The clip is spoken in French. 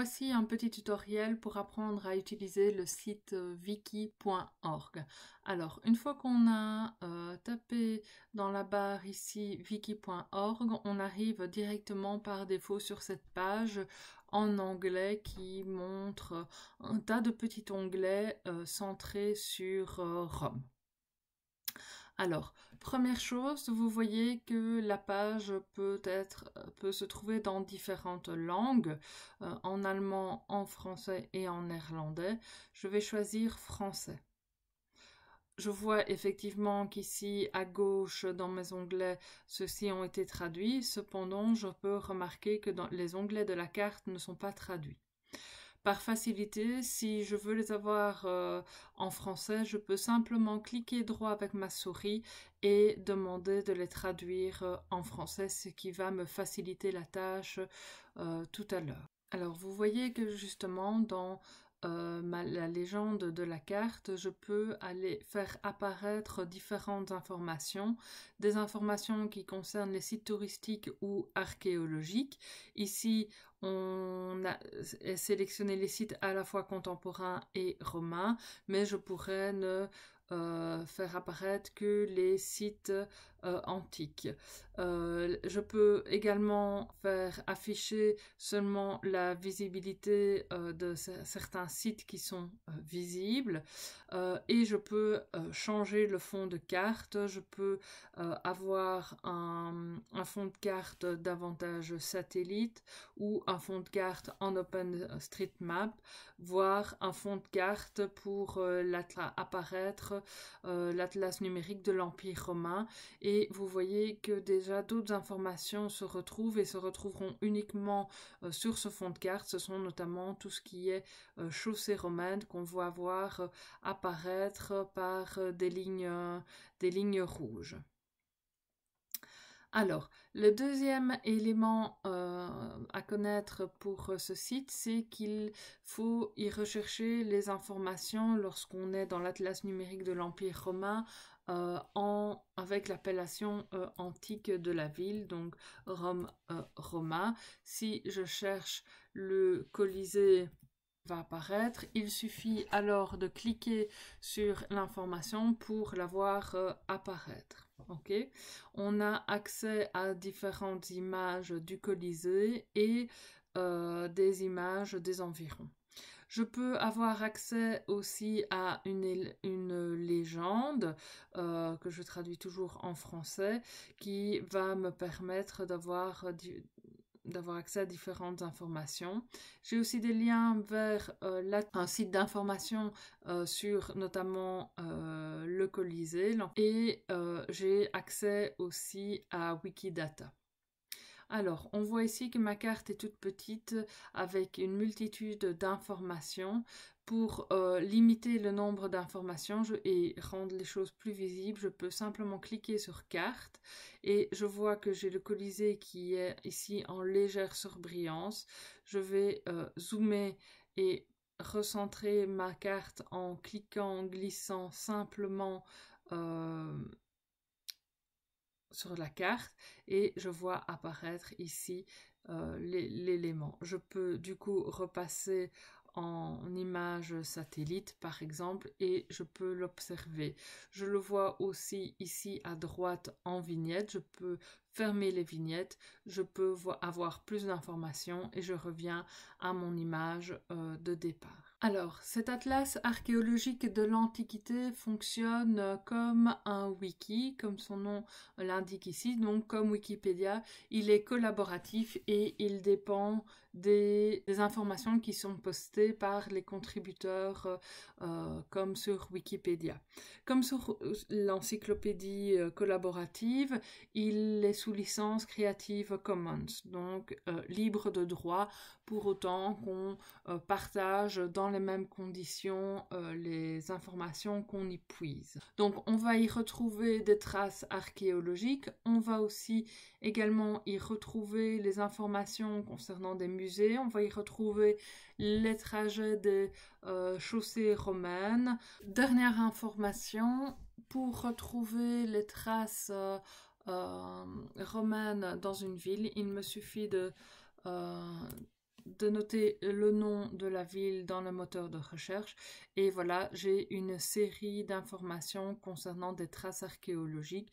Voici un petit tutoriel pour apprendre à utiliser le site wiki.org. Alors, une fois qu'on a tapé dans la barre ici wiki.org, on arrive directement par défaut sur cette page en anglais qui montre un tas de petits onglets centrés sur Rome. Alors, première chose, vous voyez que la page peut se trouver dans différentes langues, en allemand, en français et en néerlandais. Je vais choisir français. Je vois effectivement qu'ici, à gauche, dans mes onglets, ceux-ci ont été traduits. Cependant, je peux remarquer que les onglets de la carte ne sont pas traduits. Par facilité, si je veux les avoir en français, je peux simplement cliquer droit avec ma souris et demander de les traduire en français, ce qui va me faciliter la tâche tout à l'heure. Alors, vous voyez que justement, dans la légende de la carte, je peux aller faire apparaître différentes informations, des informations qui concernent les sites touristiques ou archéologiques. Ici, on a sélectionné les sites à la fois contemporains et romains, mais je pourrais ne faire apparaître que les sites antiques. Je peux également faire afficher seulement la visibilité de certains sites qui sont visibles et je peux changer le fond de carte. Je peux avoir un fond de carte davantage satellite ou un fond de carte en OpenStreetMap, voire un fond de carte pour apparaître l'atlas numérique de l'Empire romain. Et vous voyez que déjà d'autres informations se retrouvent et se retrouveront uniquement sur ce fond de carte. Ce sont notamment tout ce qui est chaussée romaine qu'on voit voir apparaître par des lignes rouges. Alors, le deuxième élément à connaître pour ce site, c'est qu'il faut y rechercher les informations lorsqu'on est dans l'atlas numérique de l'Empire romain avec l'appellation antique de la ville, donc Rome Roma. Si je cherche le Colisée, va apparaître. Il suffit alors de cliquer sur l'information pour la voir apparaître. Okay. On a accès à différentes images du Colisée et des images des environs. Je peux avoir accès aussi à une légende que je traduis toujours en français qui va me permettre d'avoir accès à différentes informations. J'ai aussi des liens vers un site d'information sur notamment le Colisée et j'ai accès aussi à Wikidata. Alors, on voit ici que ma carte est toute petite avec une multitude d'informations. Pour limiter le nombre d'informations et rendre les choses plus visibles, je peux simplement cliquer sur carte et je vois que j'ai le Colisée qui est ici en légère surbrillance. Je vais zoomer et recentrer ma carte en glissant simplement sur la carte et je vois apparaître ici l'élément. Je peux du coup repasser en image satellite par exemple et je peux l'observer. Je le vois aussi ici à droite en vignette. Je peux fermer les vignettes, je peux avoir plus d'informations et je reviens à mon image de départ. Alors, cet atlas archéologique de l'Antiquité fonctionne comme un wiki, comme son nom l'indique ici, donc comme Wikipédia. Il est collaboratif et il dépend des informations qui sont postées par les contributeurs comme sur Wikipédia. Comme sur l'encyclopédie collaborative, il est sous licence Creative Commons, donc libre de droit, pour autant qu'on partage dans les mêmes conditions les informations qu'on y puise. Donc on va y retrouver des traces archéologiques, on va aussi également y retrouver les informations concernant des musées, on va y retrouver les trajets des chaussées romaines. Dernière information, pour retrouver les traces romaines dans une ville, il me suffit de de noter le nom de la ville dans le moteur de recherche et voilà, j'ai une série d'informations concernant des traces archéologiques